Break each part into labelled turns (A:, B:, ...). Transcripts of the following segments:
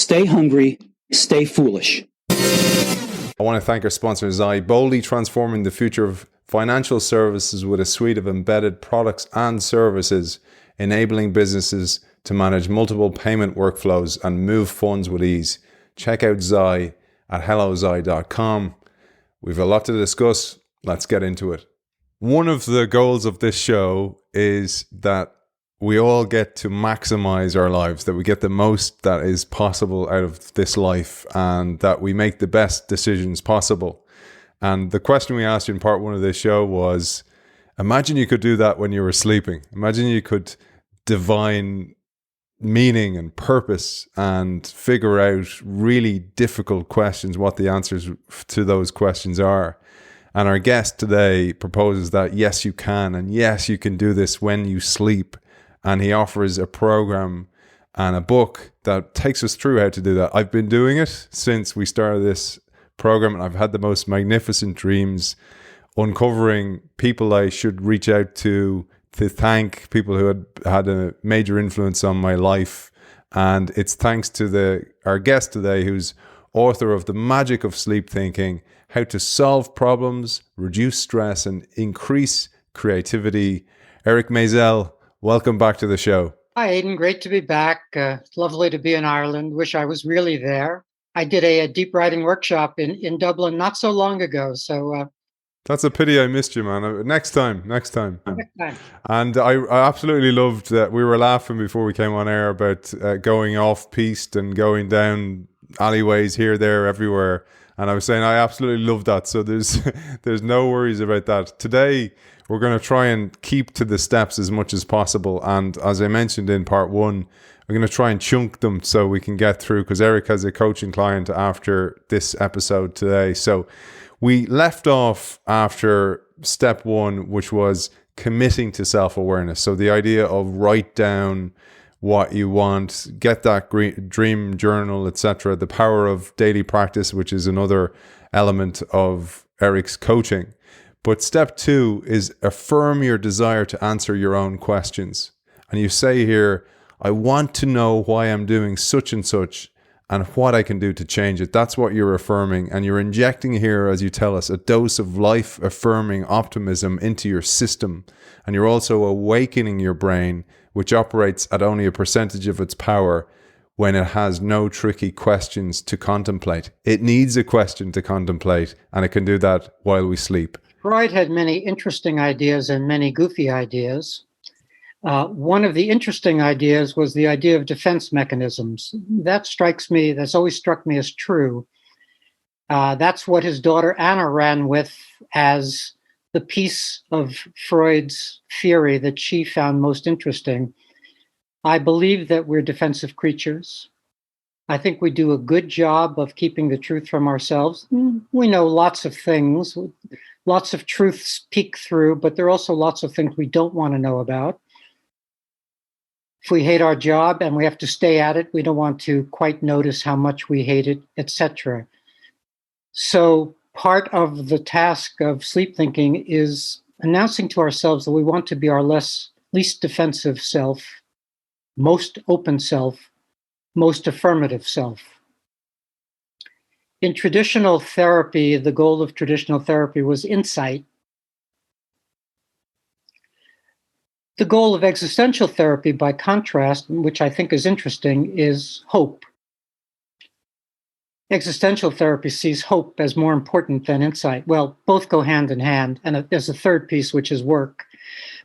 A: Stay hungry, stay foolish.
B: I want to thank our sponsor, Zai, boldly transforming the future of financial services with a suite of embedded products and services, enabling businesses to manage multiple payment workflows and move funds with ease. Check out Zai at hellozai.com. We've a lot to discuss. Let's get into it. One of the goals of this show is that we all get to maximize our lives, that we get the most that is possible out of this life, and that we make the best decisions possible. And the question we asked you in part one of this show was, imagine you could do that when you were sleeping. Imagine you could divine meaning and purpose and figure out really difficult questions, what the answers to those questions are. And our guest today proposes that yes, you can, and yes, you can do this when you sleep. And he offers a program and a book that takes us through how to do that. I've been doing it since we started this program, and I've had the most magnificent dreams, uncovering people I should reach out to thank, people who had a major influence on my life. And it's thanks to our guest today, who's author of The Magic of Sleep Thinking, How to Solve Problems, Reduce Stress, and Increase Creativity. Eric Maisel, welcome back to the show.
C: Hi, Aidan. Great to be back. Lovely to be in Ireland. Wish I was really there. I did a deep writing workshop in Dublin not so long ago. So
B: that's a pity I missed you, man. Next time. And I absolutely loved that. We were laughing before we came on air about going off piste and going down alleyways here, there, everywhere. And I was saying I absolutely love that. So there's no worries about that. Today, we're going to try and keep to the steps as much as possible. And as I mentioned in part one, we're going to try and chunk them so we can get through, because Eric has a coaching client after this episode today. So we left off after step one, which was committing to self-awareness. So the idea of write down what you want, get that dream journal, etc. The power of daily practice, which is another element of Eric's coaching. But step two is affirm your desire to answer your own questions. And you say here, I want to know why I'm doing such and such and what I can do to change it. That's what you're affirming. And you're injecting here, as you tell us, a dose of life-affirming optimism into your system. And you're also awakening your brain, which operates at only a percentage of its power when it has no tricky questions to contemplate. It needs a question to contemplate, and it can do that while we sleep.
C: Freud had many interesting ideas and many goofy ideas. One of the interesting ideas was the idea of defense mechanisms. That's always struck me as true. That's what his daughter Anna ran with as the piece of Freud's theory that she found most interesting. I believe that we're defensive creatures. I think we do a good job of keeping the truth from ourselves. We know lots of things. Lots of truths peek through, but there are also lots of things we don't want to know about. If we hate our job and we have to stay at it, we don't want to quite notice how much we hate it, etc. So part of the task of sleep thinking is announcing to ourselves that we want to be our least defensive self, most open self, most affirmative self. In traditional therapy, the goal of traditional therapy was insight. The goal of existential therapy, by contrast, which I think is interesting, is hope. Existential therapy sees hope as more important than insight. Well, both go hand in hand, and there's a third piece, which is work.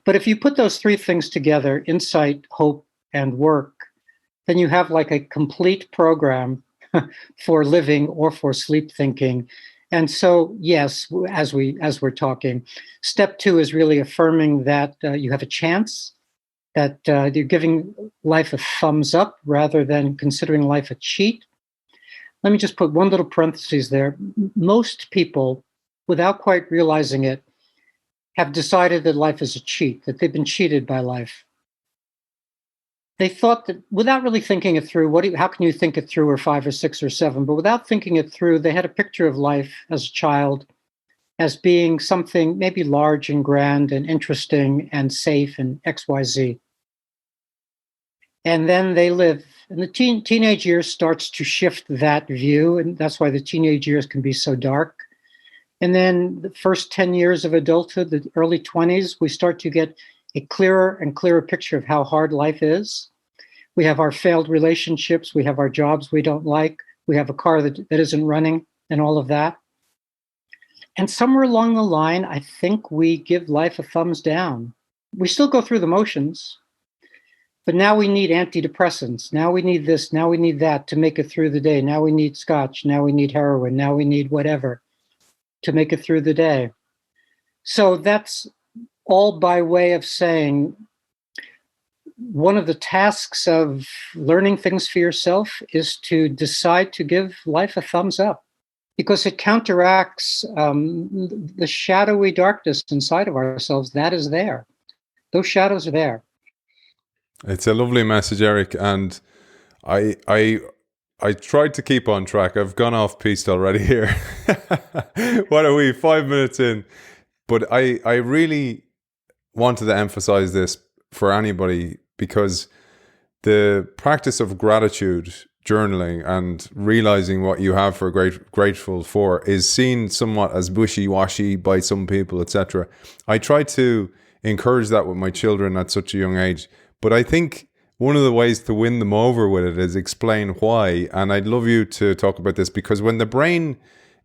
C: But if you put those three things together, insight, hope, and work, then you have like a complete program for living or for sleep thinking. And so, yes, as we're talking, step two is really affirming that you have a chance, that you're giving life a thumbs up rather than considering life a cheat. Let me just put one little parenthesis there. Most people, without quite realizing it, have decided that life is a cheat, that they've been cheated by life. They thought that without really thinking it through, how can you think it through, or 5 or 6 or 7? But without thinking it through, they had a picture of life as a child as being something maybe large and grand and interesting and safe and XYZ. And then they live And the teenage years starts to shift that view, and that's why the teenage years can be so dark. And then the first 10 years of adulthood, the early 20s, we start to get a clearer and clearer picture of how hard life is. We have our failed relationships, we have our jobs we don't like, we have a car that isn't running, and all of that. And somewhere along the line, I think we give life a thumbs down. We still go through the motions, but now we need antidepressants. Now we need this, now we need that to make it through the day. Now we need scotch, now we need heroin, now we need whatever to make it through the day. So that's all by way of saying one of the tasks of learning things for yourself is to decide to give life a thumbs up, because it counteracts the shadowy darkness inside of ourselves that is there. Those shadows are there.
B: It's a lovely message, Eric, and I tried to keep on track. I've gone off piste already here. What are we, 5 minutes in? But I really wanted to emphasize this for anybody, because the practice of gratitude, journaling, and realizing what you have for grateful for is seen somewhat as wishy-washy by some people, etc. I try to encourage that with my children at such a young age, but I think one of the ways to win them over with it is explain why. And I'd love you to talk about this, because when the brain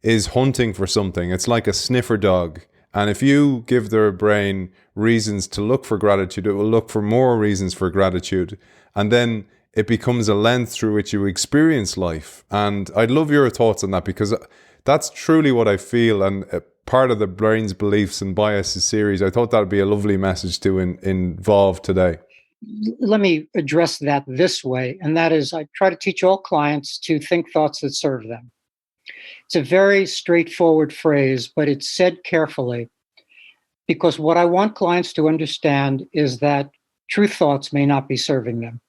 B: is hunting for something, it's like a sniffer dog. And if you give their brain reasons to look for gratitude, it will look for more reasons for gratitude. And then it becomes a lens through which you experience life. And I'd love your thoughts on that, because that's truly what I feel. And part of the Brain's Beliefs and Biases series, I thought that would be a lovely message to involve today.
C: Let me address that this way. And that is, I try to teach all clients to think thoughts that serve them. It's a very straightforward phrase, but it's said carefully, because what I want clients to understand is that true thoughts may not be serving them.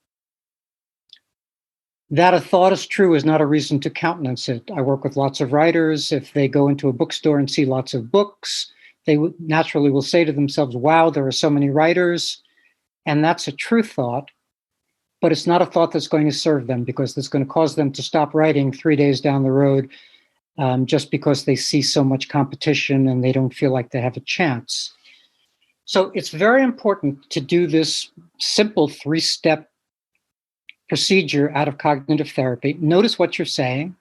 C: That a thought is true is not a reason to countenance it. I work with lots of writers. If they go into a bookstore and see lots of books, they naturally will say to themselves, wow, there are so many writers. And that's a true thought, but it's not a thought that's going to serve them, because it's going to cause them to stop writing 3 days down the road, just because they see so much competition and they don't feel like they have a chance. So it's very important to do this simple 3-step procedure out of cognitive therapy. Notice what you're saying.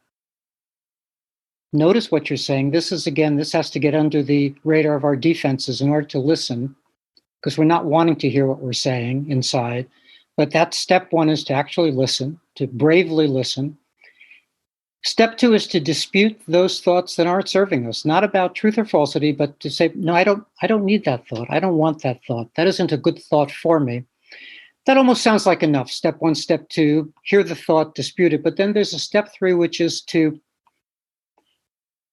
C: Notice what you're saying. This has to get under the radar of our defenses in order to listen, because we're not wanting to hear what we're saying inside. But that step 1 is to actually listen, to bravely listen. Step 2 is to dispute those thoughts that aren't serving us, not about truth or falsity, but to say, no, I don't need that thought. I don't want that thought. That isn't a good thought for me. That almost sounds like enough. Step 1, step 2, hear the thought, dispute it. But then there's a step 3, which is to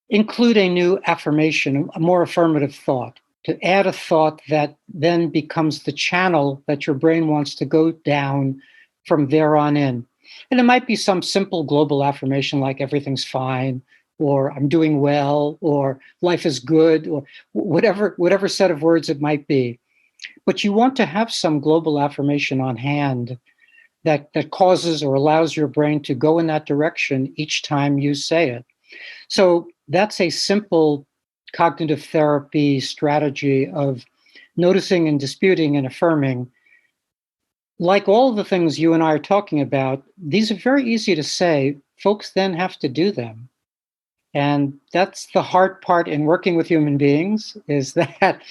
C: include a new affirmation, a more affirmative thought, to add a thought that then becomes the channel that your brain wants to go down from there on in. And it might be some simple global affirmation like everything's fine, or I'm doing well, or life is good, or whatever set of words it might be. But you want to have some global affirmation on hand that causes or allows your brain to go in that direction each time you say it. So that's a simple cognitive therapy strategy of noticing and disputing and affirming. Like all the things you and I are talking about, these are very easy to say. Folks then have to do them. And that's the hard part in working with human beings, is that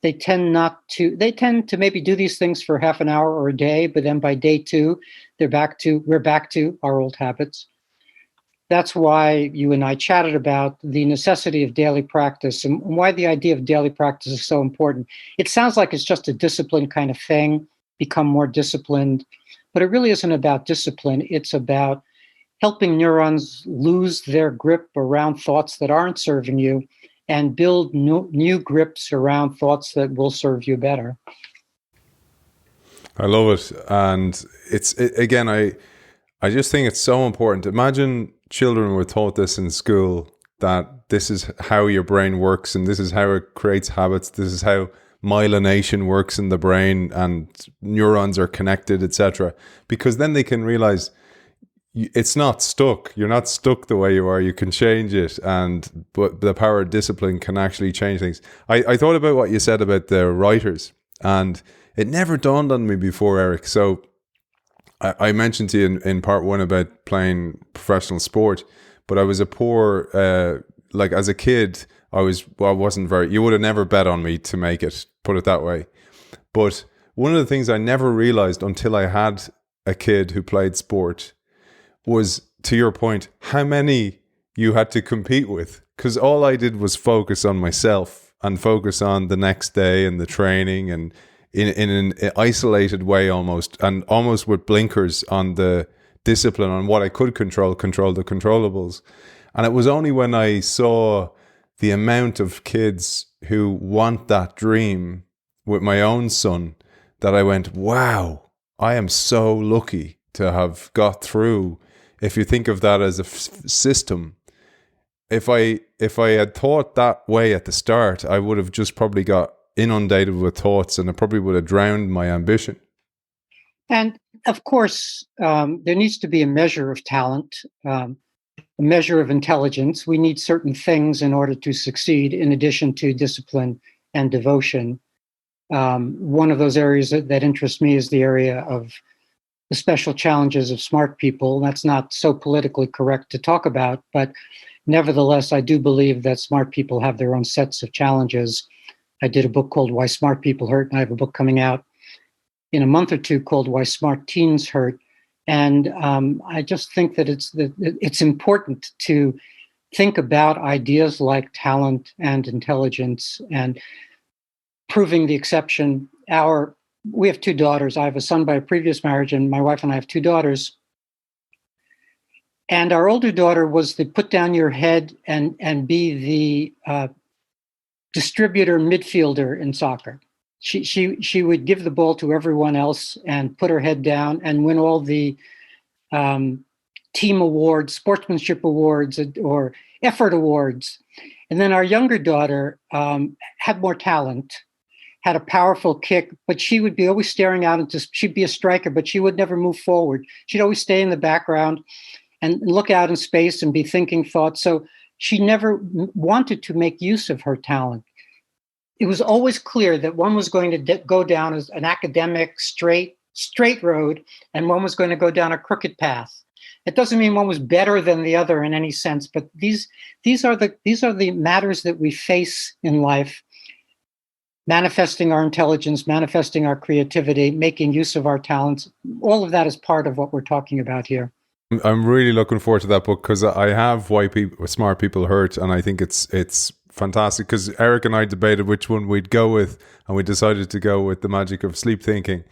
C: they tend to maybe do these things for half an hour or a day, but then by day 2, we're back to our old habits. That's why you and I chatted about the necessity of daily practice and why the idea of daily practice is so important. It sounds like it's just a discipline kind of thing, become more disciplined, but it really isn't about discipline. It's about helping neurons lose their grip around thoughts that aren't serving you and build new grips around thoughts that will serve you better.
B: I love it. And again, I just think it's so important. Imagine children were taught this in school, that this is how your brain works and this is how it creates habits. This is how myelination works in the brain and neurons are connected, etc. Because then they can realize it's not stuck. You're not stuck the way you are. You can change it, but the power of discipline can actually change things. I thought about what you said about the writers, and it never dawned on me before, Eric. So I mentioned to you in part one about playing professional sport, but I was a poor, like as a kid, wasn't very, you would have never bet on me to make it, put it that way. But one of the things I never realized until I had a kid who played sport was, to your point, how many you had to compete with. Because all I did was focus on myself and focus on the next day and the training, and in an isolated way almost, and almost with blinkers on the discipline, on what I could control the controllables. And it was only when I saw the amount of kids who want that dream with my own son that I went, wow, I am so lucky to have got through. If you think of that as a system, if I had thought that way at the start, I would have just probably got inundated with thoughts, and it probably would have drowned my ambition.
C: And of course, there needs to be a measure of talent, a measure of intelligence. We need certain things in order to succeed, in addition to discipline and devotion. One of those areas that interests me is the area of the special challenges of smart people. That's not so politically correct to talk about, but nevertheless, I do believe that smart people have their own sets of challenges. I did a book called Why Smart People Hurt, and I have a book coming out in a month or two called Why Smart Teens Hurt. And I just think that it's important to think about ideas like talent and intelligence and proving the exception. We have two daughters. I have a son by a previous marriage, and my wife and I have two daughters. And our older daughter was the put down your head and be the distributor midfielder in soccer. She would give the ball to everyone else and put her head down and win all the team awards, sportsmanship awards, or effort awards. And then our younger daughter had more talent, had a powerful kick, but she would be always staring out she'd be a striker, but she would never move forward. She'd always stay in the background and look out in space and be thinking thoughts. So she never wanted to make use of her talent. It was always clear that one was going to go down as an academic straight road, and one was going to go down a crooked path. It doesn't mean one was better than the other in any sense, but these are the matters that we face in life. Manifesting our intelligence, manifesting our creativity, making use of our talents. All of that is part of what we're talking about here.
B: I'm really looking forward to that book, because I have Why Smart People Hurt, and I think it's fantastic, because Eric and I debated which one we'd go with, and we decided to go with The Magic of Sleep Thinking.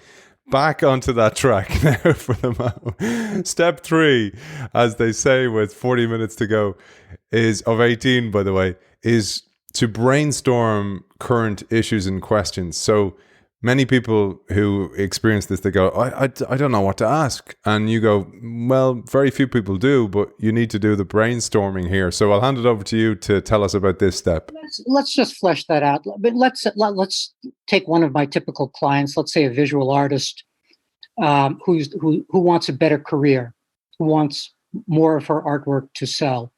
B: Back onto that track now for the moment. Step 3, as they say with 40 minutes to go, of 18, by the way, is to brainstorm current issues and questions. So many people who experience this, they go, I don't know what to ask. And you go, well, very few people do, but you need to do the brainstorming here. So I'll hand it over to you to tell us about this step.
C: Let's just flesh that out. But let's take one of my typical clients, let's say a visual artist who wants a better career, who wants more of her artwork to sell.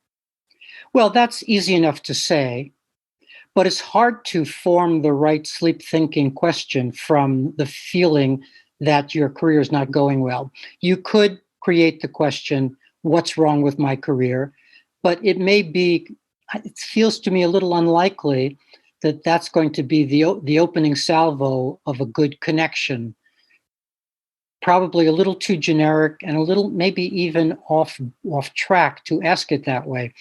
C: Well, that's easy enough to say. But it's hard to form the right sleep thinking question from the feeling that your career is not going well. You could create the question, what's wrong with my career? But it feels to me a little unlikely that that's going to be the opening salvo of a good connection. Probably a little too generic and a little maybe even off track to ask it that way.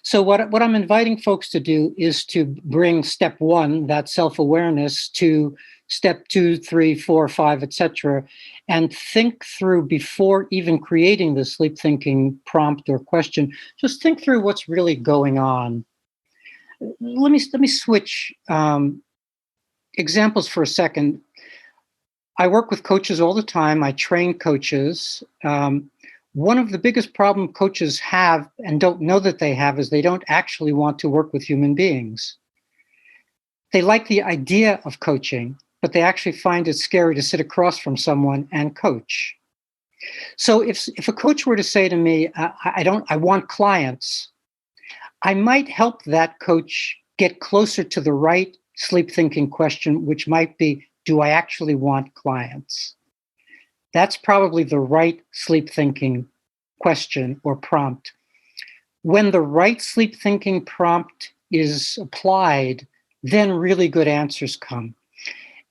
C: So what I'm inviting folks to do is to bring step 1, that self-awareness, to step 2, 3, 4, 5, etc., and think through before even creating the sleep thinking prompt or question. Just think through what's really going on. Let me switch examples for a second. I work with coaches all the time. I train coaches. One of the biggest problems coaches have and don't know that they have is they don't actually want to work with human beings. They like the idea of coaching, but they actually find it scary to sit across from someone and coach. So if a coach were to say to me, I want clients, I might help that coach get closer to the right sleep thinking question, which might be, do I actually want clients? That's probably the right sleep thinking question or prompt. When the right sleep thinking prompt is applied, then really good answers come.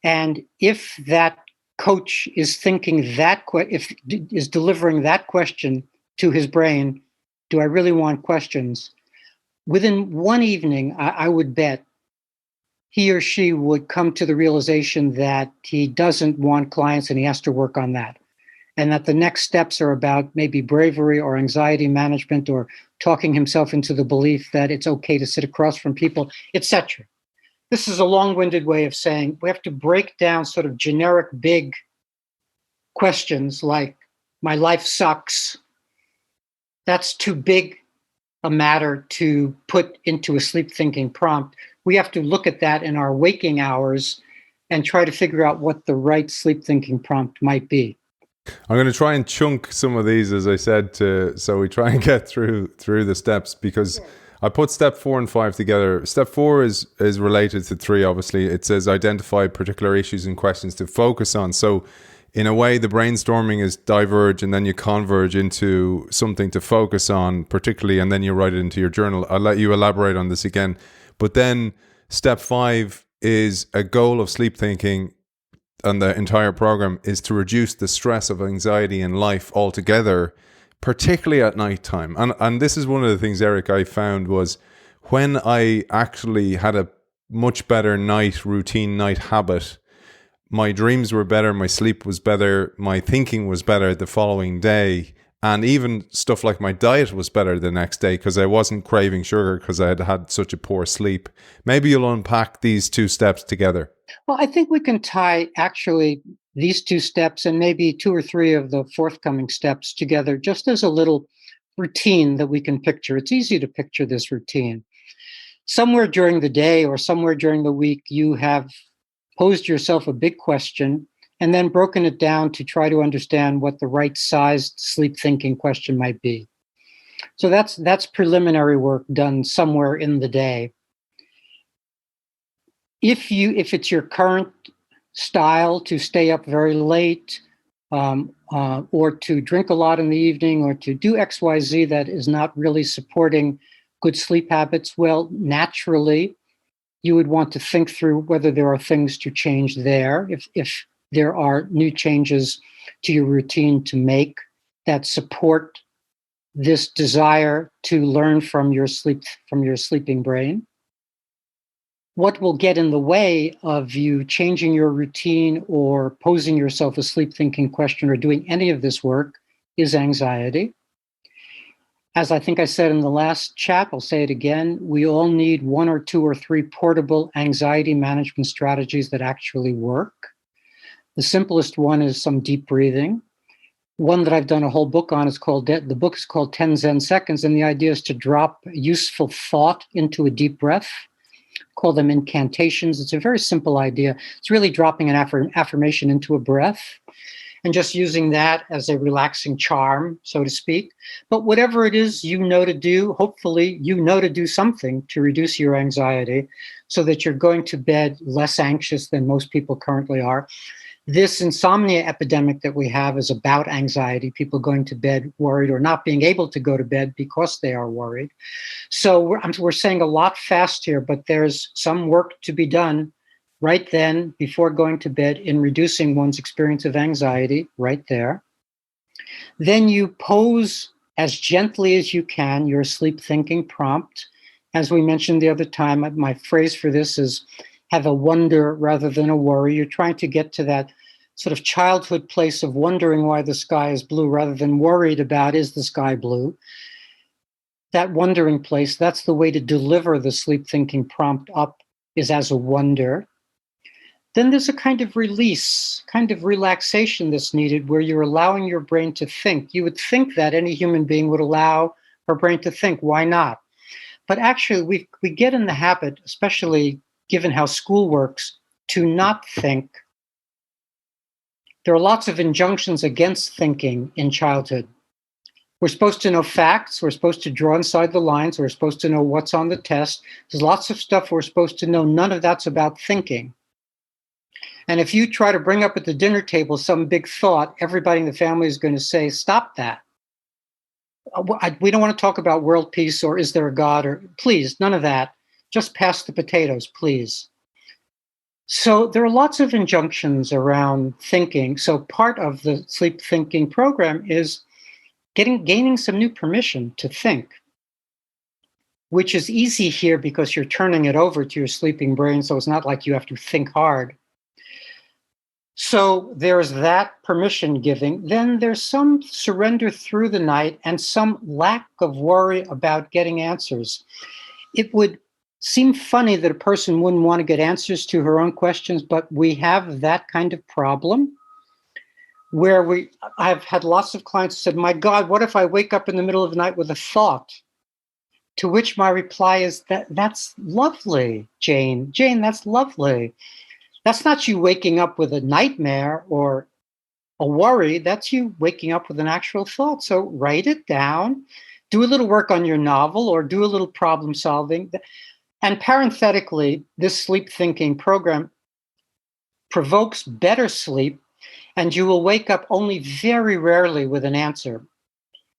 C: And if that coach is thinking is delivering that question to his brain, do I really want questions? Within one evening, I would bet he or she would come to the realization that he doesn't want clients and he has to work on that. And that the next steps are about maybe bravery or anxiety management or talking himself into the belief that it's okay to sit across from people, etc. This is a long-winded way of saying we have to break down sort of generic big questions like, my life sucks. That's too big a matter to put into a sleep thinking prompt. We have to look at that in our waking hours and try to figure out what the right sleep thinking prompt might be.
B: I'm going to try and chunk some of these, as I said, so we try and get through the steps, because I put step 4 and 5 together. Step 4 is related to 3, obviously. It says identify particular issues and questions to focus on. So in a way, the brainstorming is diverge and then you converge into something to focus on particularly, and then you write it into your journal. I'll let you elaborate on this again. But then step 5 is a goal of sleep thinking, and the entire program is to reduce the stress of anxiety in life altogether, particularly at nighttime. And this is one of the things, Eric, I found was when I actually had a much better routine night habit, my dreams were better, my sleep was better, my thinking was better the following day. And even stuff like my diet was better the next day because I wasn't craving sugar because I had had such a poor sleep. Maybe you'll unpack these 2 steps together.
C: Well, I think we can tie actually these 2 steps and maybe 2 or 3 of the forthcoming steps together just as a little routine that we can picture. It's easy to picture this routine. Somewhere during the day or somewhere during the week, you have posed yourself a big question and then broken it down to try to understand what the right sized sleep thinking question might be. So that's preliminary work done somewhere in the day. If it's your current style to stay up very late, or to drink a lot in the evening, or to do XYZ that is not really supporting good sleep habits, well, naturally, you would want to think through whether there are things to change there. If there are new changes to your routine to make that support this desire to learn from your sleeping brain. What will get in the way of you changing your routine or posing yourself a sleep thinking question or doing any of this work is anxiety. As I think I said in the last chat, I'll say it again, we all need 1 or 2 or 3 portable anxiety management strategies that actually work. The simplest one is some deep breathing. One that I've done a whole book on is the book is called 10 Zen Seconds, and the idea is to drop useful thought into a deep breath. Call them incantations. It's a very simple idea. It's really dropping an affirmation into a breath and just using that as a relaxing charm, so to speak. But whatever it is you know to do, hopefully you know to do something to reduce your anxiety so that you're going to bed less anxious than most people currently are. This insomnia epidemic that we have is about anxiety, people going to bed worried or not being able to go to bed because they are worried. So we're saying a lot fast here, but there's some work to be done right then before going to bed in reducing one's experience of anxiety right there. Then you pose as gently as you can your sleep thinking prompt. As we mentioned the other time, my phrase for this is have a wonder rather than a worry. You're trying to get to that sort of childhood place of wondering why the sky is blue rather than worried about, is the sky blue? That wondering place, that's the way to deliver the sleep thinking prompt up, is as a wonder. Then there's a kind of release, kind of relaxation that's needed where you're allowing your brain to think. You would think that any human being would allow her brain to think. Why not? But actually, we get in the habit, especially given how school works, to not think There are lots of injunctions against thinking in childhood. We're supposed to know facts. We're supposed to draw inside the lines. We're supposed to know what's on the test. There's lots of stuff we're supposed to know. None of that's about thinking. And if you try to bring up at the dinner table some big thought, everybody in the family is going to say, stop that. We don't want to talk about world peace or is there a God, or please, none of that. Just pass the potatoes, please. So there are lots of injunctions around thinking. So part of the sleep thinking program is gaining some new permission to think, which is easy here because you're turning it over to your sleeping brain. So it's not like you have to think hard. So there's that permission giving. Then there's some surrender through the night and some lack of worry about getting answers. It would seem funny that a person wouldn't want to get answers to her own questions, but we have that kind of problem where I've had lots of clients who said, my God, what if I wake up in the middle of the night with a thought? To which my reply is, that's lovely, Jane. Jane, that's lovely. That's not you waking up with a nightmare or a worry. That's you waking up with an actual thought. So write it down, do a little work on your novel or do a little problem solving. And parenthetically, this sleep thinking program provokes better sleep, and you will wake up only very rarely with an answer.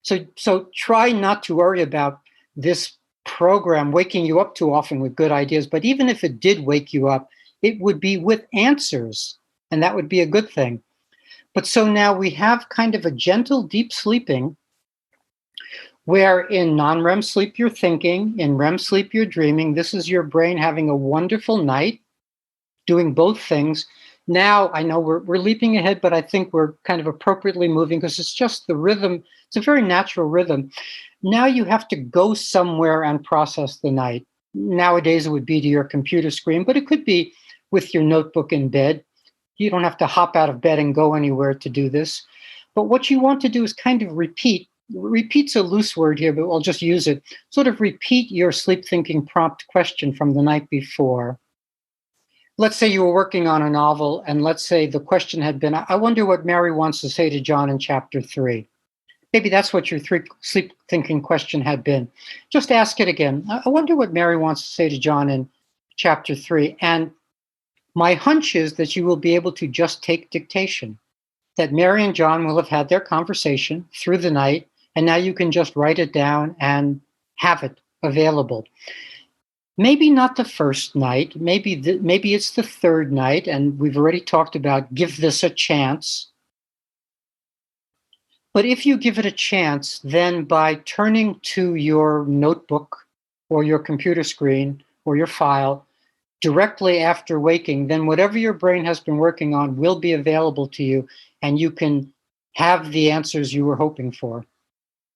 C: So try not to worry about this program waking you up too often with good ideas. But even if it did wake you up, it would be with answers, and that would be a good thing. But so now we have kind of a gentle, deep sleeping, where in non-REM sleep you're thinking, in REM sleep you're dreaming. This is your brain having a wonderful night, doing both things. Now, I know we're leaping ahead, but I think we're kind of appropriately moving because it's just the rhythm. It's a very natural rhythm. Now you have to go somewhere and process the night. Nowadays, it would be to your computer screen, but it could be with your notebook in bed. You don't have to hop out of bed and go anywhere to do this. But what you want to do is kind of repeat. Repeat's a loose word here, but I'll just use it. Sort of repeat your sleep thinking prompt question from the night before. Let's say you were working on a novel, and let's say the question had been, I wonder what Mary wants to say to John in chapter 3. Maybe that's what your sleep thinking question had been. Just ask it again. I wonder what Mary wants to say to John in chapter 3. And my hunch is that you will be able to just take dictation, that Mary and John will have had their conversation through the night, and now you can just write it down and have it available. Maybe not the first night, maybe it's the third night, and we've already talked about give this a chance. But if you give it a chance, then by turning to your notebook or your computer screen or your file directly after waking, then whatever your brain has been working on will be available to you, and you can have the answers you were hoping for.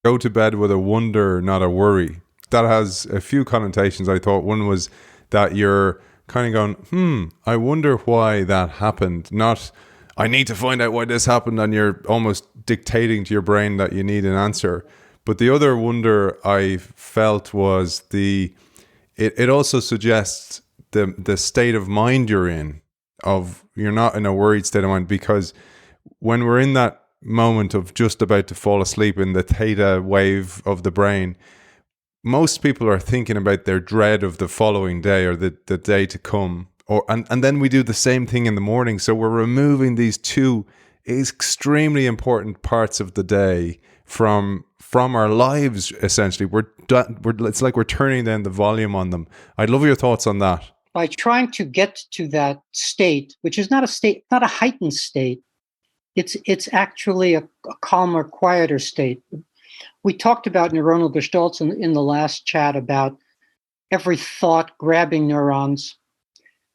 B: Go to bed with a wonder, not a worry. That has a few connotations. I thought one was that you're kind of going, I wonder why that happened. Not, I need to find out why this happened, and you're almost dictating to your brain that you need an answer. But the other wonder I felt was it also suggests the state of mind you're in, of you're not in a worried state of mind, because when we're in that moment of just about to fall asleep in the theta wave of the brain, most people are thinking about their dread of the following day or the day to come. And then we do the same thing in the morning. So we're removing these two extremely important parts of the day from our lives, essentially. It's like we're turning down the volume on them. I'd love your thoughts on that.
C: By trying to get to that state, which is not a heightened state, it's actually a calmer, quieter state. We talked about neuronal gestalts in the last chat about every thought grabbing neurons.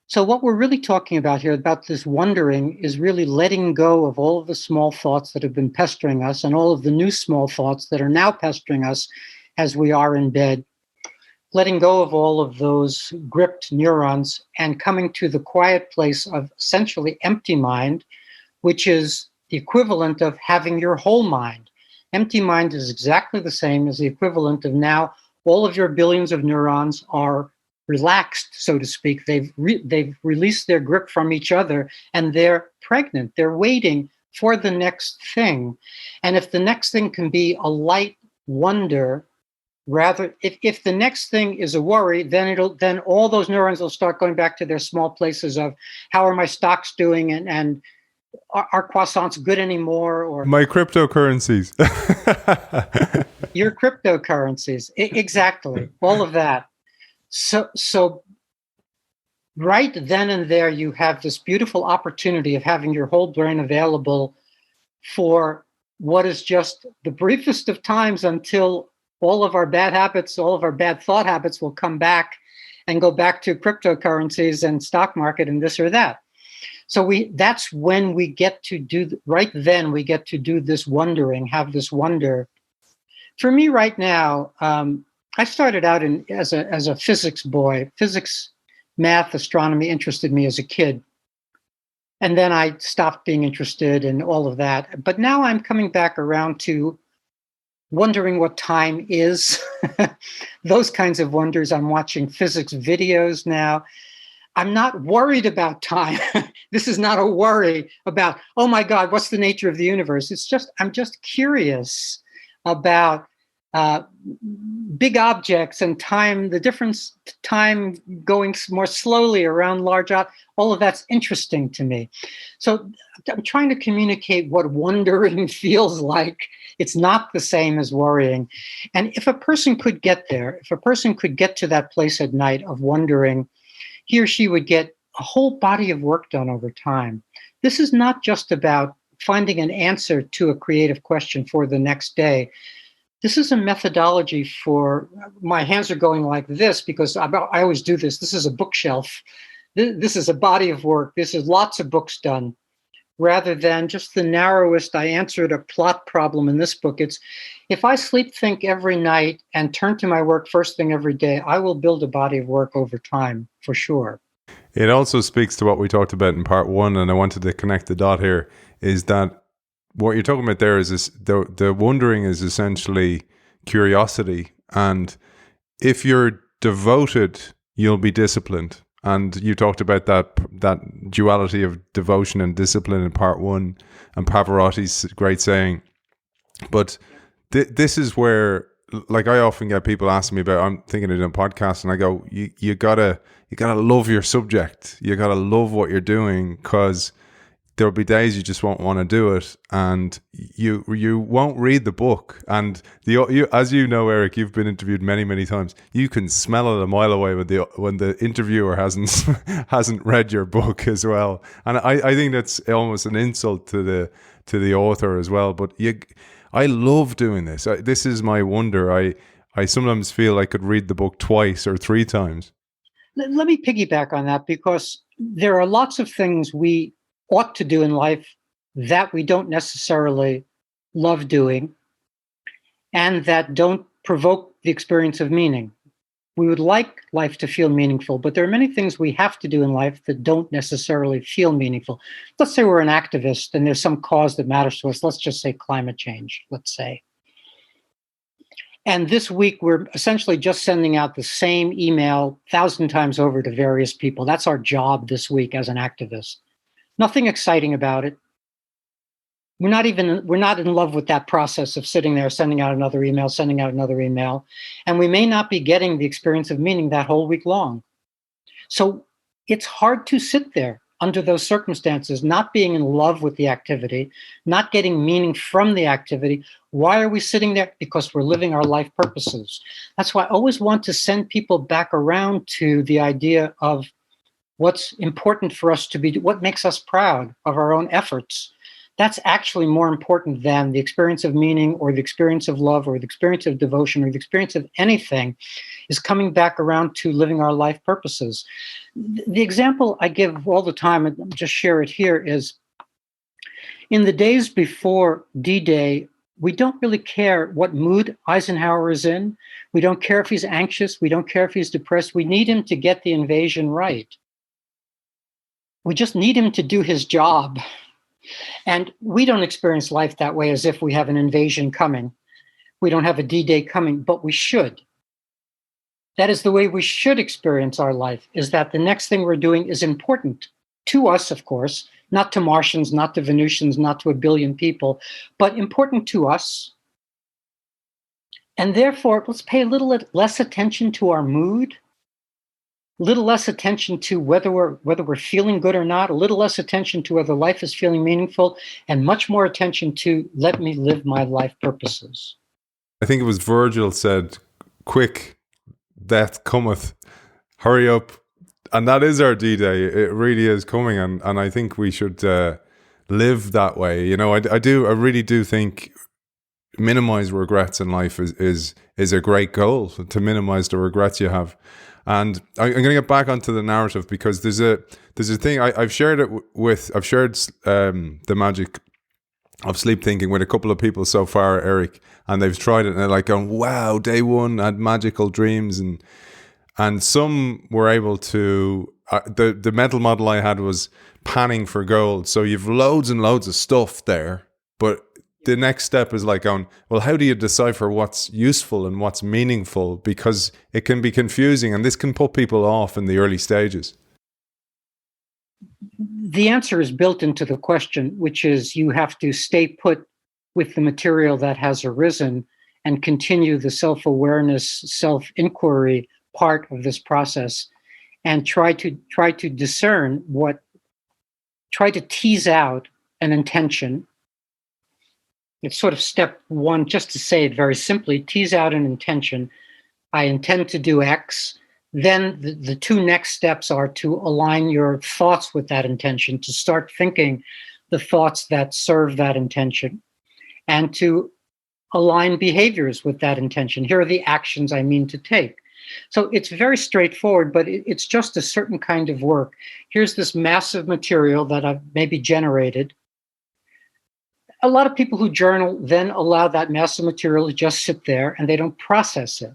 C: So what we're really talking about here, about this wondering, is really letting go of all of the small thoughts that have been pestering us and all of the new small thoughts that are now pestering us as we are in bed. Letting go of all of those gripped neurons and coming to the quiet place of essentially empty mind, which is the equivalent of having your whole mind. Empty mind is exactly the same as the equivalent of now all of your billions of neurons are relaxed, so to speak. They've released their grip from each other, and they're pregnant. They're waiting for the next thing. And if the next thing can be a light wonder, rather, if the next thing is a worry, then all those neurons will start going back to their small places of how are my stocks doing, and are croissants good anymore, or
B: my cryptocurrencies.
C: your cryptocurrencies. Exactly. All of that. So right then and there, you have this beautiful opportunity of having your whole brain available for what is just the briefest of times until all of our bad habits, all of our bad thought habits will come back and go back to cryptocurrencies and stock market and this or that. So that's when we get to do, right then we get to do this wondering, have this wonder. For me right now, I started out as a physics boy. Physics, math, astronomy interested me as a kid. And then I stopped being interested in all of that. But now I'm coming back around to wondering what time is. Those kinds of wonders. I'm watching physics videos now. I'm not worried about time. This is not a worry about, oh my God, what's the nature of the universe? It's just, I'm just curious about big objects and time, the difference, time going more slowly around large objects. All of that's interesting to me. So I'm trying to communicate what wondering feels like. It's not the same as worrying. And if a person could get there, if a person could get to that place at night of wondering, he or she would get a whole body of work done over time. This is not just about finding an answer to a creative question for the next day. This is a methodology for, my hands are going like this because I always do this. This is a bookshelf. This is a body of work. This is lots of books done. Rather than just the narrowest, I answered a plot problem in this book. It's, if I sleep, think every night and turn to my work first thing every day, I will build a body of work over time, for sure.
B: It also speaks to what we talked about in part one, and I wanted to connect the dot here, is that what you're talking about there is this, the wondering is essentially curiosity. And if you're devoted, you'll be disciplined. And you talked about that duality of devotion and discipline in part one, and Pavarotti's great saying. But this is where, like, I often get people asking me about, I'm thinking of doing a podcast, and I go, you gotta love your subject. You gotta love what you're doing, because there'll be days you just won't want to do it, and you won't read the book. And you, as you know, Eric, you've been interviewed many times. You can smell it a mile away when the interviewer hasn't read your book as well. And I think that's almost an insult to the author as well. But I love doing this. This is my wonder. I sometimes feel I could read the book twice or three times.
C: Let me piggyback on that, because there are lots of things we ought to do in life that we don't necessarily love doing and that don't provoke the experience of meaning. We would like life to feel meaningful, but there are many things we have to do in life that don't necessarily feel meaningful. Let's say we're an activist and there's some cause that matters to us. Let's just say climate change, let's say. And this week, we're essentially just sending out the same email 1,000 times over to various people. That's our job this week as an activist. Nothing exciting about it. We're not in love with that process of sitting there, sending out another email. And we may not be getting the experience of meaning that whole week long. So it's hard to sit there under those circumstances, not being in love with the activity, not getting meaning from the activity. Why are we sitting there? Because we're living our life purposes. That's why I always want to send people back around to the idea of what's important for us to be, what makes us proud of our own efforts. That's actually more important than the experience of meaning or the experience of love or the experience of devotion or the experience of anything, is coming back around to living our life purposes. The example I give all the time, and I'll just share it here, is in the days before D-Day, we don't really care what mood Eisenhower is in. We don't care if he's anxious. We don't care if he's depressed. We need him to get the invasion right. We just need him to do his job. And we don't experience life that way, as if we have an invasion coming. We don't have a D-Day coming, but we should. That is the way we should experience our life, is that the next thing we're doing is important to us, of course, not to Martians, not to Venusians, not to a billion people, but important to us. And therefore, let's pay a little less attention to our mood, a little less attention to whether we're feeling good or not, a little less attention to whether life is feeling meaningful, and much more attention to let me live my life purposes.
B: I think it was Virgil said, "Quick, death cometh, hurry up." And that is our D-Day. It really is coming. And I think we should live that way. You know, I really do think minimize regrets in life is a great goal, to minimize the regrets you have. And I'm going to get back onto the narrative, because there's a thing I've shared the magic of sleep thinking with a couple of people so far, Eric, and they've tried it and they're like going, wow, day one I had magical dreams, and some were able to the mental model I had was panning for gold. So you've loads and loads of stuff there, but the next step is like going, well, how do you decipher what's useful and what's meaningful? Because it can be confusing, and this can put people off in the early stages.
C: The answer is built into the question, which is you have to stay put with the material that has arisen and continue the self-awareness, self-inquiry part of this process, and try to discern try to tease out an intention. It's sort of step one, just to say it very simply, tease out an intention. I intend to do X. Then the two next steps are to align your thoughts with that intention, to start thinking the thoughts that serve that intention, and to align behaviors with that intention. Here are the actions I mean to take. So it's very straightforward, but it's just a certain kind of work. Here's this massive material that I've maybe generated. A lot of people who journal then allow that massive material to just sit there and they don't process it.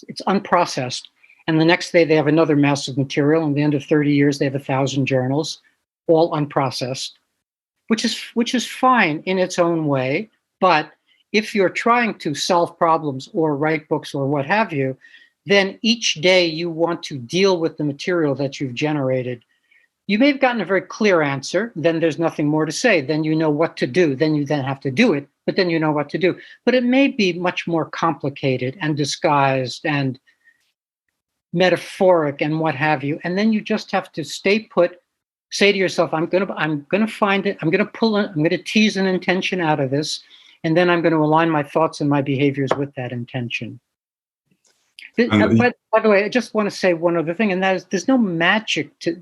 C: It's unprocessed. And the next day they have another massive material. And at the end of 30 years, they have 1,000 journals, all unprocessed, which is fine in its own way. But if you're trying to solve problems or write books or what have you, then each day you want to deal with the material that you've generated. You may have gotten a very clear answer, then there's nothing more to say. Then you know what to do. Then you have to do it, but then you know what to do. But it may be much more complicated and disguised and metaphoric and what have you. And then you just have to stay put, say to yourself, I'm gonna find it, I'm gonna tease an intention out of this, and then I'm going to align my thoughts and my behaviors with that intention. But by the way, I just want to say one other thing, and that is there's no magic to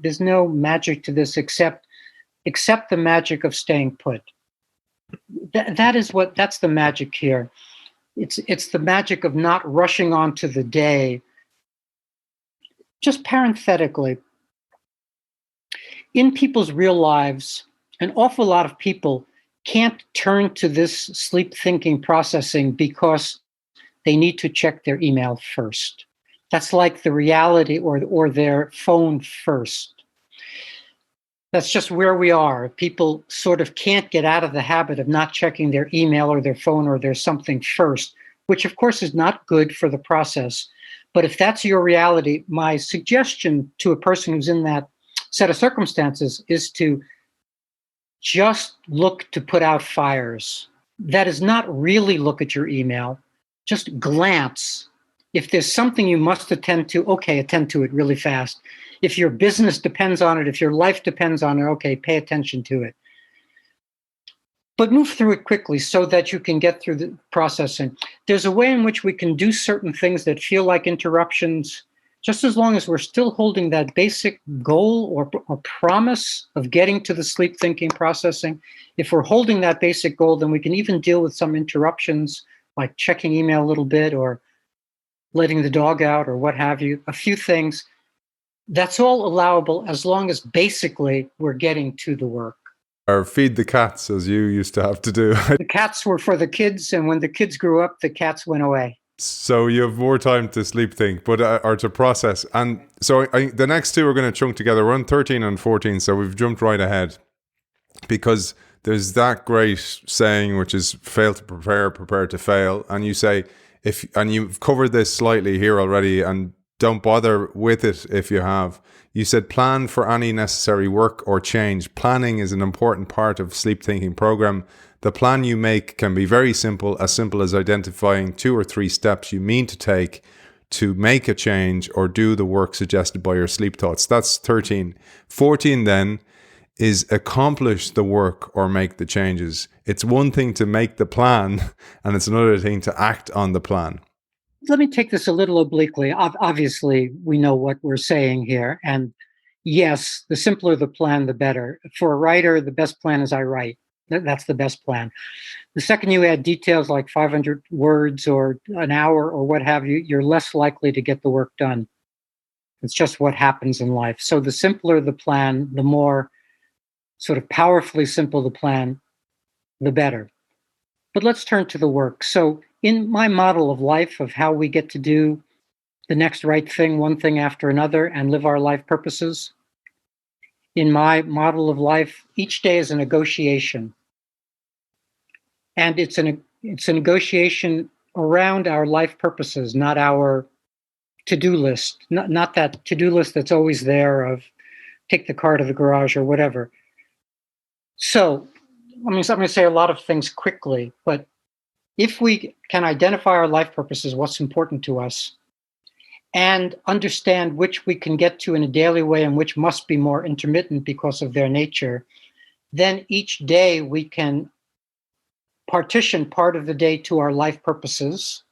C: this except the magic of staying put. That's the magic here. It's the magic of not rushing onto the day. Just parenthetically, in people's real lives, an awful lot of people can't turn to this sleep thinking processing because they need to check their email first. That's like the reality, or their phone first. That's just where we are. People sort of can't get out of the habit of not checking their email or their phone or their something first, which of course is not good for the process. But if that's your reality, my suggestion to a person who's in that set of circumstances is to just look to put out fires. That is not really look at your email. Just glance. If there's something you must attend to, okay, attend to it really fast. If your business depends on it, if your life depends on it, okay, pay attention to it. But move through it quickly so that you can get through the processing. There's a way in which we can do certain things that feel like interruptions, just as long as we're still holding that basic goal or promise of getting to the sleep thinking processing. If we're holding that basic goal, then we can even deal with some interruptions, like checking email a little bit or letting the dog out or what have you, a few things. That's all allowable as long as basically we're getting to the work.
B: Or feed the cats, as you used to have to do.
C: The cats were for the kids, and when the kids grew up, the cats went away.
B: So you have more time to sleep think, but or to process. And so the next two are going to chunk together. We're on 13 and 14, so we've jumped right ahead. Because there's that great saying, which is fail to prepare, prepare to fail. And you say, and you've covered this slightly here already, and don't bother with it if you have. You said plan for any necessary work or change. Planning is an important part of sleep thinking program. The plan you make can be very simple as identifying 2 or 3 steps you mean to take to make a change or do the work suggested by your sleep thoughts. That's 13. 14 then is accomplish the work or make the changes. It's one thing to make the plan and it's another thing to act on the plan.
C: Let me take this a little obliquely. Obviously, we know what we're saying here. And yes, the simpler the plan, the better. For a writer, the best plan is I write. That's the best plan. The second you add details like 500 words or an hour or what have you, you're less likely to get the work done. It's just what happens in life. So the simpler the plan, the more sort of powerfully simple the plan, the better. But let's turn to the work. So in my model of life, of how we get to do the next right thing, one thing after another, and live our life purposes, in my model of life, each day is a negotiation. And it's a negotiation around our life purposes, not our to-do list, not that to-do list that's always there of take the car to the garage or whatever. So, I'm going to say a lot of things quickly, but if we can identify our life purposes, what's important to us, and understand which we can get to in a daily way and which must be more intermittent because of their nature, then each day we can partition part of the day to our life purposes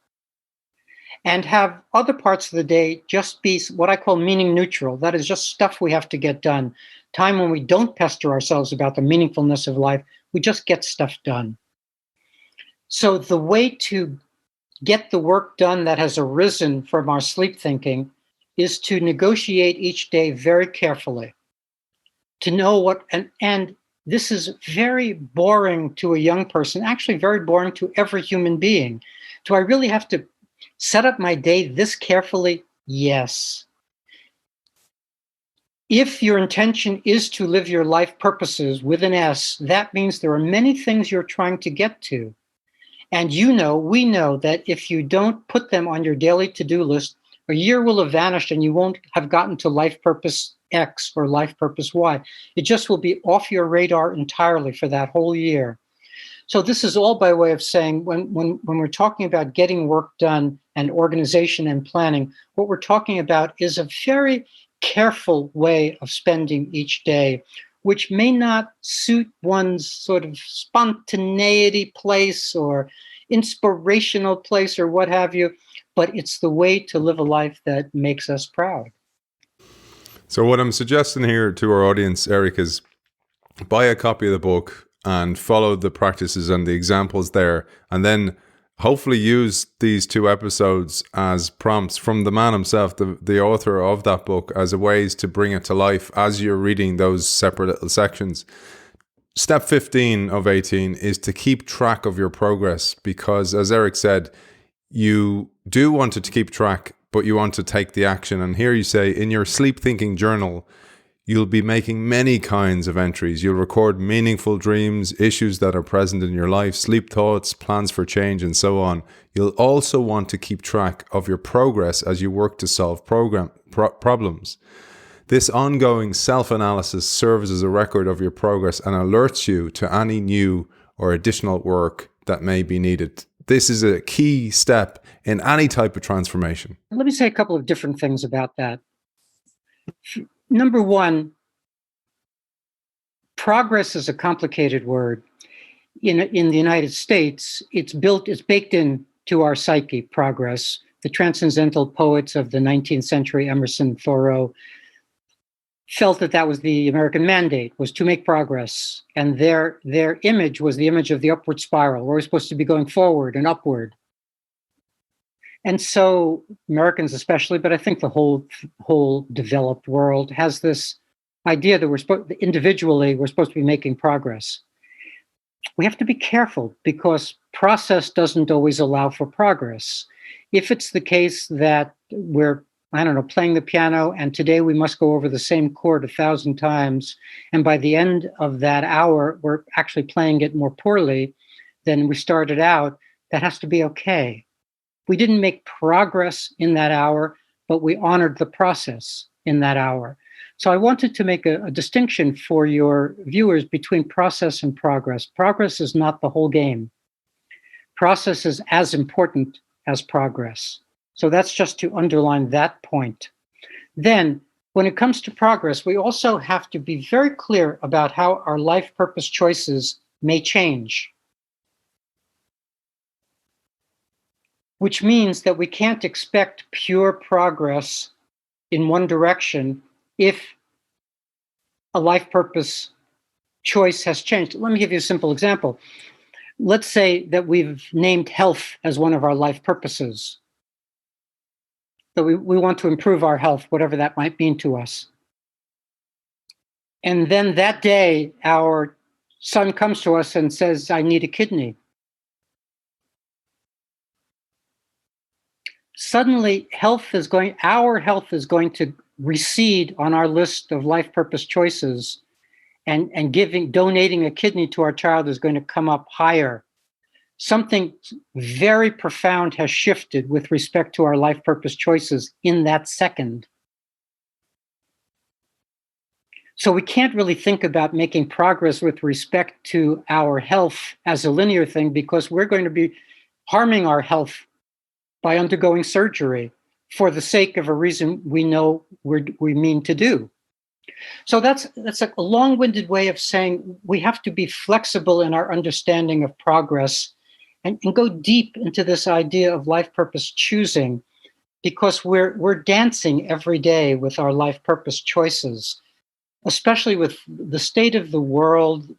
C: and have other parts of the day just be what I call meaning neutral. That is just stuff we have to get done. Time when we don't pester ourselves about the meaningfulness of life, we just get stuff done. So the way to get the work done that has arisen from our sleep thinking is to negotiate each day very carefully, to know what, and this is very boring to a young person, actually very boring to every human being. Do I really have to set up my day this carefully? Yes. If your intention is to live your life purposes with an S, that means there are many things you're trying to get to. And we know that if you don't put them on your daily to-do list, a year will have vanished and you won't have gotten to life purpose X or life purpose Y. It just will be off your radar entirely for that whole year. So this is all by way of saying when we're talking about getting work done and organization and planning, what we're talking about is a very careful way of spending each day, which may not suit one's sort of spontaneity place or inspirational place or what have you, but it's the way to live a life that makes us proud.
B: So what I'm suggesting here to our audience, Eric, is buy a copy of the book and follow the practices and the examples there, and then hopefully use these 2 episodes as prompts from the man himself, the author of that book, as a ways to bring it to life as you're reading those separate little sections. Step 15 of 18 is to keep track of your progress, because as Eric said, you do want to keep track, but you want to take the action. And here you say, in your sleep thinking journal, you'll be making many kinds of entries. You'll record meaningful dreams, issues that are present in your life, sleep thoughts, plans for change, and so on. You'll also want to keep track of your progress as you work to solve problems. This ongoing self-analysis serves as a record of your progress and alerts you to any new or additional work that may be needed. This is a key step in any type of transformation.
C: Let me say a couple of different things about that. Number one, progress is a complicated word. In the United States, it's baked into our psyche, progress. The transcendental poets of the 19th century, Emerson, Thoreau, felt that was the American mandate, was to make progress. And their image was the image of the upward spiral. We're supposed to be going forward and upward. And so Americans especially, but I think the whole developed world has this idea that individually we're supposed to be making progress. We have to be careful because process doesn't always allow for progress. If it's the case that we're, playing the piano and today we must go over the same chord 1,000 times, and by the end of that hour, we're actually playing it more poorly than we started out, that has to be okay. We didn't make progress in that hour, but we honored the process in that hour. So I wanted to make a distinction for your viewers between process and progress. Progress is not the whole game. Process is as important as progress. So that's just to underline that point. Then, when it comes to progress, we also have to be very clear about how our life purpose choices may change, which means that we can't expect pure progress in one direction if a life purpose choice has changed. Let me give you a simple example. Let's say that we've named health as one of our life purposes. So we want to improve our health, whatever that might mean to us. And then that day, our son comes to us and says, I need a kidney. Suddenly, our health is going to recede on our list of life purpose choices, and donating a kidney to our child is going to come up higher. Something very profound has shifted with respect to our life purpose choices in that second. So we can't really think about making progress with respect to our health as a linear thing, because we're going to be harming our health by undergoing surgery for the sake of a reason we know we mean to do. So that's a long-winded way of saying we have to be flexible in our understanding of progress and go deep into this idea of life purpose choosing, because we're dancing every day with our life purpose choices, especially with the state of the world.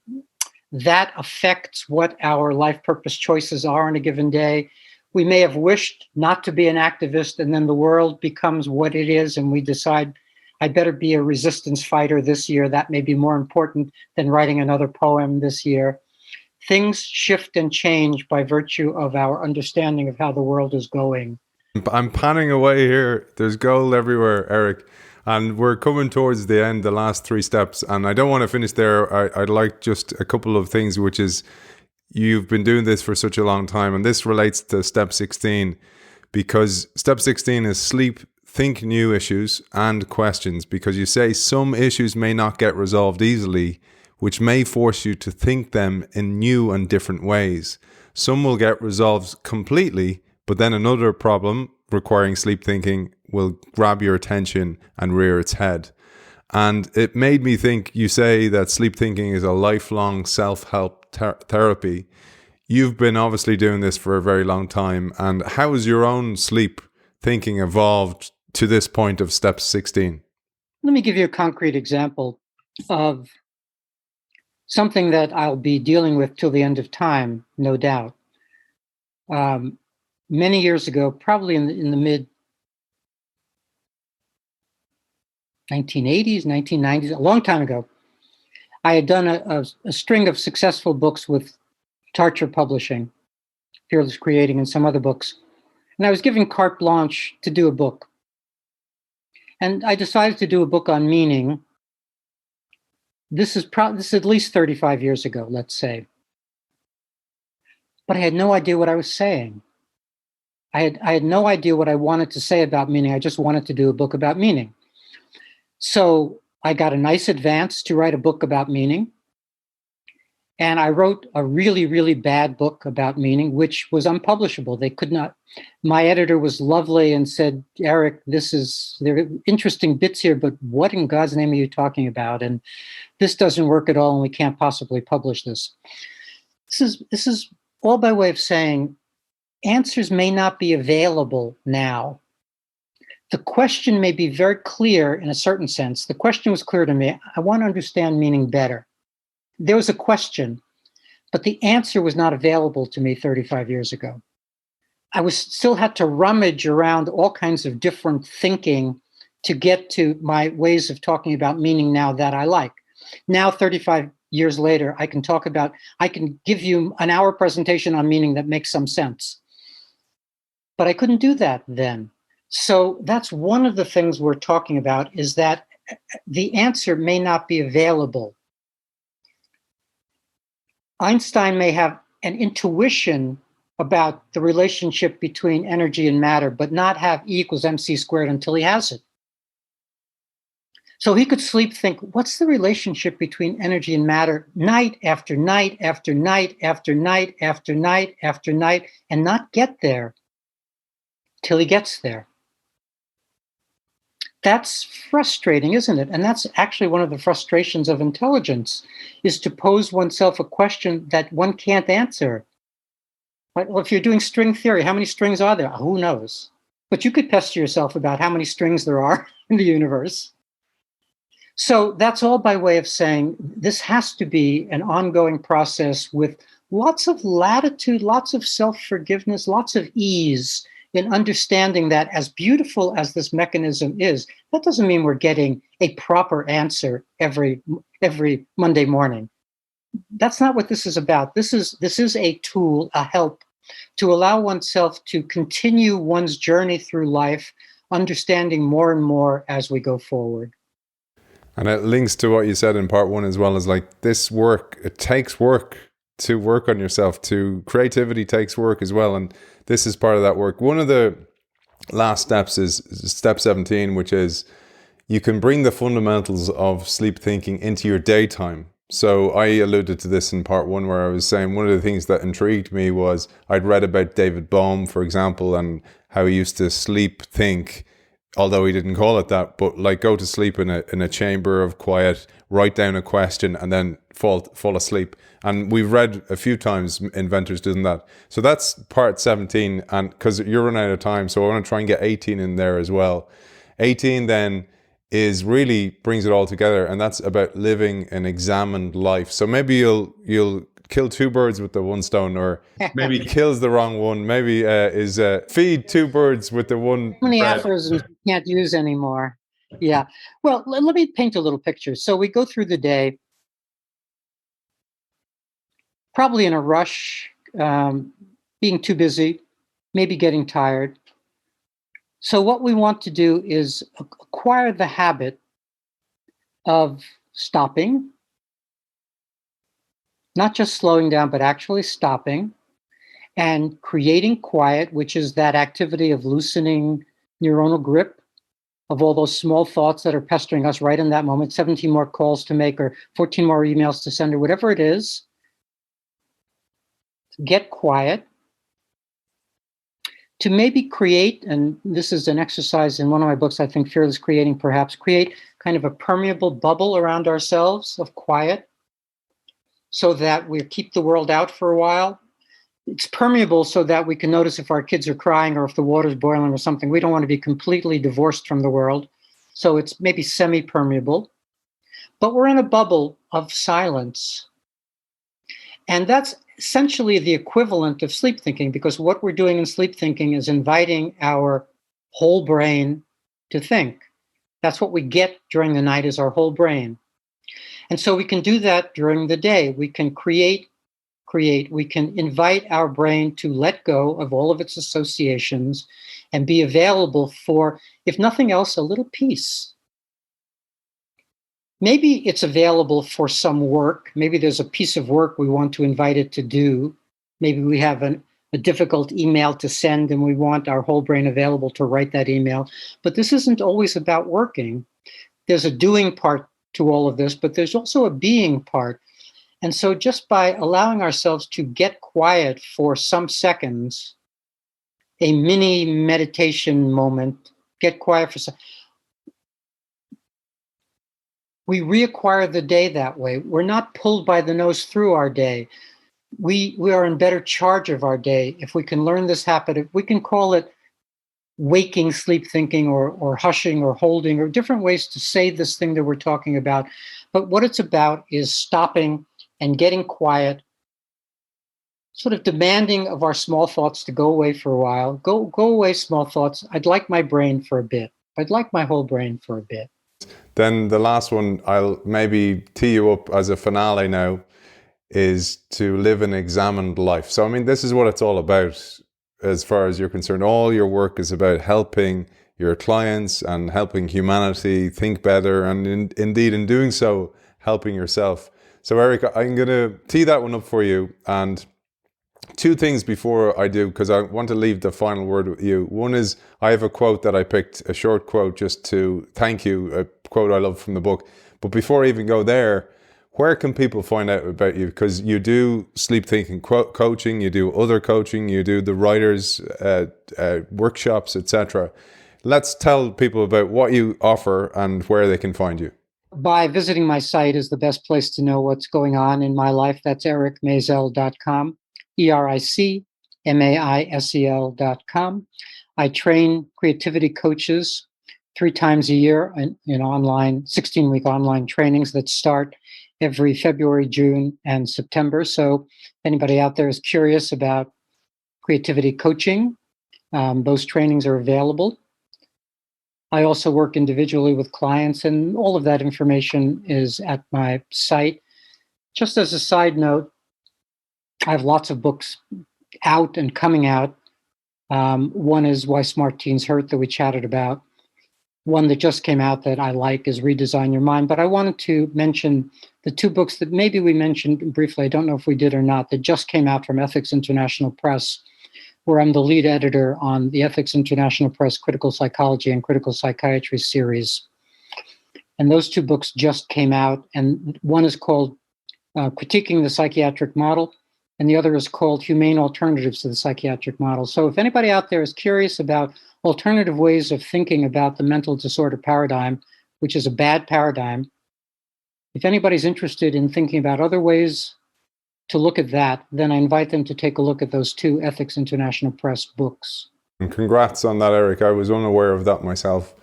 C: That affects what our life purpose choices are on a given day. We may have wished not to be an activist, and then the world becomes what it is, and we decide, I better be a resistance fighter this year. That may be more important than writing another poem this year. Things shift and change by virtue of our understanding of how the world is going.
B: I'm panning away here. There's gold everywhere, Eric. And we're coming towards the end, the last 3 steps. And I don't want to finish there. I'd like just a couple of things, which is you've been doing this for such a long time. And this relates to step 16, because step 16 is sleep, think new issues and questions, because you say some issues may not get resolved easily, which may force you to think them in new and different ways. Some will get resolved completely, but then another problem requiring sleep thinking will grab your attention and rear its head. And it made me think, you say that sleep thinking is a lifelong self-help therapy. You've been obviously doing this for a very long time. And how has your own sleep thinking evolved to this point of step 16?
C: Let me give you a concrete example of something that I'll be dealing with till the end of time, no doubt. Many years ago, probably in the mid 1980s, 1990s, a long time ago, I had done a string of successful books with Tarcher Publishing, Fearless Creating, and some other books. And I was given carte blanche to do a book. And I decided to do a book on meaning. This is at least 35 years ago, let's say. But I had no idea what I was saying. I had no idea what I wanted to say about meaning. I just wanted to do a book about meaning. So I got a nice advance to write a book about meaning. And I wrote a really, really bad book about meaning, which was unpublishable. They could not. My editor was lovely and said, Eric, there are interesting bits here, but what in God's name are you talking about? And this doesn't work at all, and we can't possibly publish this. This is all by way of saying answers may not be available now. The question may be very clear in a certain sense. The question was clear to me. I want to understand meaning better. There was a question, but the answer was not available to me 35 years ago. I still had to rummage around all kinds of different thinking to get to my ways of talking about meaning now that I like. Now, 35 years later, I can give you an hour presentation on meaning that makes some sense. But I couldn't do that then. So that's one of the things we're talking about, is that the answer may not be available. Einstein may have an intuition about the relationship between energy and matter, but not have E equals mc squared until he has it. So he could sleep, think, what's the relationship between energy and matter night after night after night after night after night after night, and not get there till he gets there. That's frustrating, isn't it? And that's actually one of the frustrations of intelligence, is to pose oneself a question that one can't answer. Like, well, if you're doing string theory, how many strings are there? Who knows? But you could pester yourself about how many strings there are in the universe. So that's all by way of saying this has to be an ongoing process with lots of latitude, lots of self-forgiveness, lots of ease in understanding that as beautiful as this mechanism is, that doesn't mean we're getting a proper answer every Monday morning. That's not what this is about. This is a tool, a help to allow oneself to continue one's journey through life, understanding more and more as we go forward.
B: And it links to what you said in part one as well, as like this work, it takes work to work on yourself, to creativity takes work as well. And this is part of that work. One of the last steps is step 17, which is you can bring the fundamentals of sleep thinking into your daytime. So I alluded to this in part one, where I was saying one of the things that intrigued me was I'd read about David Bohm, for example, and how he used to sleep think, although he didn't call it that, but like go to sleep in a chamber of quiet, write down a question, and then fall asleep. And we've read a few times inventors doing that. So that's part 17, and because you're running out of time, so I want to try and get 18 in there as well. 18 then is really brings it all together, and that's about living an examined life. So maybe you'll kill two birds with the one stone, or maybe kills the wrong one. Maybe feed two birds with the one.
C: How many
B: bread.
C: aphorisms you can't use anymore? Yeah. Well, let me paint a little picture. So we go through the day, probably in a rush, being too busy, maybe getting tired. So what we want to do is acquire the habit of stopping, not just slowing down, but actually stopping and creating quiet, which is that activity of loosening neuronal grip of all those small thoughts that are pestering us right in that moment, 17 more calls to make or 14 more emails to send or whatever it is. Get quiet. To maybe create, and this is an exercise in one of my books, I think, Fearless Creating, perhaps, create kind of a permeable bubble around ourselves of quiet so that we keep the world out for a while. It's permeable so that we can notice if our kids are crying or if the water's boiling or something. We don't want to be completely divorced from the world. So it's maybe semi-permeable. But we're in a bubble of silence. And that's essentially the equivalent of sleep thinking, because what we're doing in sleep thinking is inviting our whole brain to think. That's what we get during the night, is our whole brain. And so we can do that during the day. We can create, we can invite our brain to let go of all of its associations and be available for, if nothing else, a little peace. Maybe it's available for some work. Maybe there's a piece of work we want to invite it to do. Maybe we have a difficult email to send and we want our whole brain available to write that email. But this isn't always about working. There's a doing part to all of this, but there's also a being part. And so just by allowing ourselves to get quiet for some seconds, a mini meditation moment, get quiet for some, we reacquire the day that way. We're not pulled by the nose through our day. We are in better charge of our day. If we can learn this habit, we can call it waking sleep thinking or hushing or holding, or different ways to say this thing that we're talking about. But what it's about is stopping and getting quiet, sort of demanding of our small thoughts to go away for a while. Go away, small thoughts. I'd like my brain for a bit. I'd like my whole brain for a bit.
B: Then the last one, I'll maybe tee you up as a finale now, is to live an examined life. So, I mean, this is what it's all about as far as you're concerned. All your work is about helping your clients and helping humanity think better, and indeed in doing so, helping yourself. So, Eric, I'm going to tee that one up for you. And Two things before I do, because I want to leave the final word with you. One is, I have a quote that I picked, a short quote, just to thank you, a quote I love from the book. But before I even go there, where can people find out about you? Because you do sleep thinking coaching, you do other coaching, you do the writers' workshops, etc. Let's tell people about what you offer and where they can find you.
C: By visiting my site is the best place to know what's going on in my life. That's ericmaisel.com, EricMaisel.com. I train creativity coaches 3 times a year in online, 16-week online trainings that start every February, June, and September. So if anybody out there is curious about creativity coaching, those trainings are available. I also work individually with clients, and all of that information is at my site. Just as a side note, I have lots of books out and coming out. One is Why Smart Teens Hurt, that we chatted about. One that just came out that I like is Redesign Your Mind. But I wanted to mention the 2 books that maybe we mentioned briefly, I don't know if we did or not, that just came out from Ethics International Press, where I'm the lead editor on the Ethics International Press Critical Psychology and Critical Psychiatry series. And those 2 books just came out. And one is called Critiquing the Psychiatric Model, and the other is called Humane Alternatives to the Psychiatric Model. So if anybody out there is curious about alternative ways of thinking about the mental disorder paradigm, which is a bad paradigm, if anybody's interested in thinking about other ways to look at that, then I invite them to take a look at those 2 Ethics International Press books.
B: And congrats on that, Eric. I was unaware of that myself.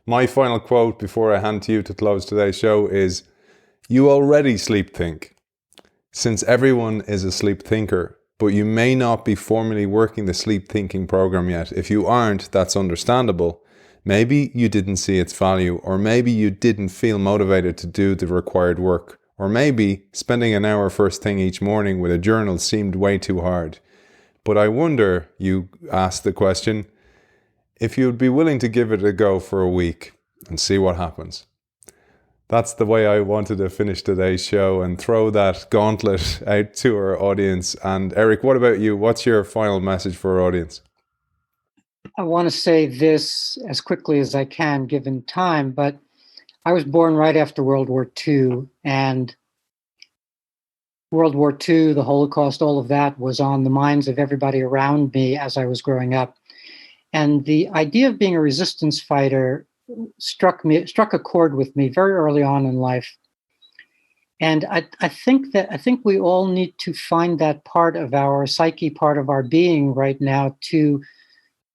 B: My final quote before I hand to you to close today's show is, "You already sleep think. Since everyone is a sleep thinker, but you may not be formally working the sleep thinking program yet. If you aren't, that's understandable. Maybe you didn't see its value, or maybe you didn't feel motivated to do the required work. Or maybe spending an hour first thing each morning with a journal seemed way too hard. But I wonder," you asked the question, "if you'd be willing to give it a go for a week and see what happens." That's the way I wanted to finish today's show and throw that gauntlet out to our audience. And Eric, what about you? What's your final message for our audience?
C: I want to say this as quickly as I can, given time, but I was born right after World War II, and World War II, the Holocaust, all of that was on the minds of everybody around me as I was growing up. And the idea of being a resistance fighter struck a chord with me very early on in life. And I think we all need to find that part of our psyche, part of our being right now, to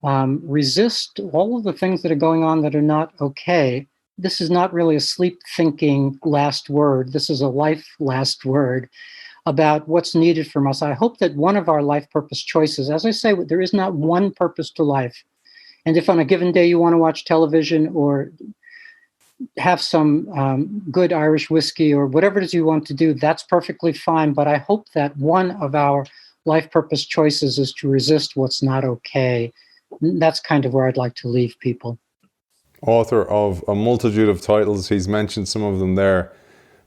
C: resist all of the things that are going on that are not okay. This is not really a sleep thinking last word. This is a life last word about what's needed from us. I hope that one of our life purpose choices, as I say, there is not one purpose to life. And if on a given day you want to watch television or have some good Irish whiskey or whatever it is you want to do, that's perfectly fine. But I hope that one of our life purpose choices is to resist what's not okay. That's kind of where I'd like to leave people.
B: Author of a multitude of titles, he's mentioned some of them there,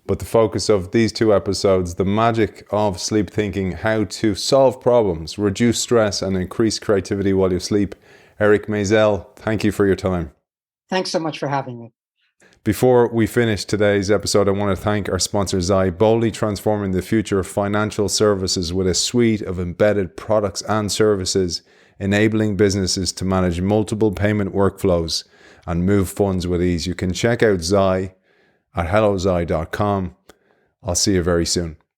B: but the focus of these 2 episodes, the magic of sleep thinking, how to solve problems, reduce stress, and increase creativity while you sleep. Eric Maisel, thank you for your time.
C: Thanks so much for having me.
B: Before we finish today's episode, I want to thank our sponsor, Zai, boldly transforming the future of financial services with a suite of embedded products and services, enabling businesses to manage multiple payment workflows and move funds with ease. You can check out Zai at hellozai.com. I'll see you very soon.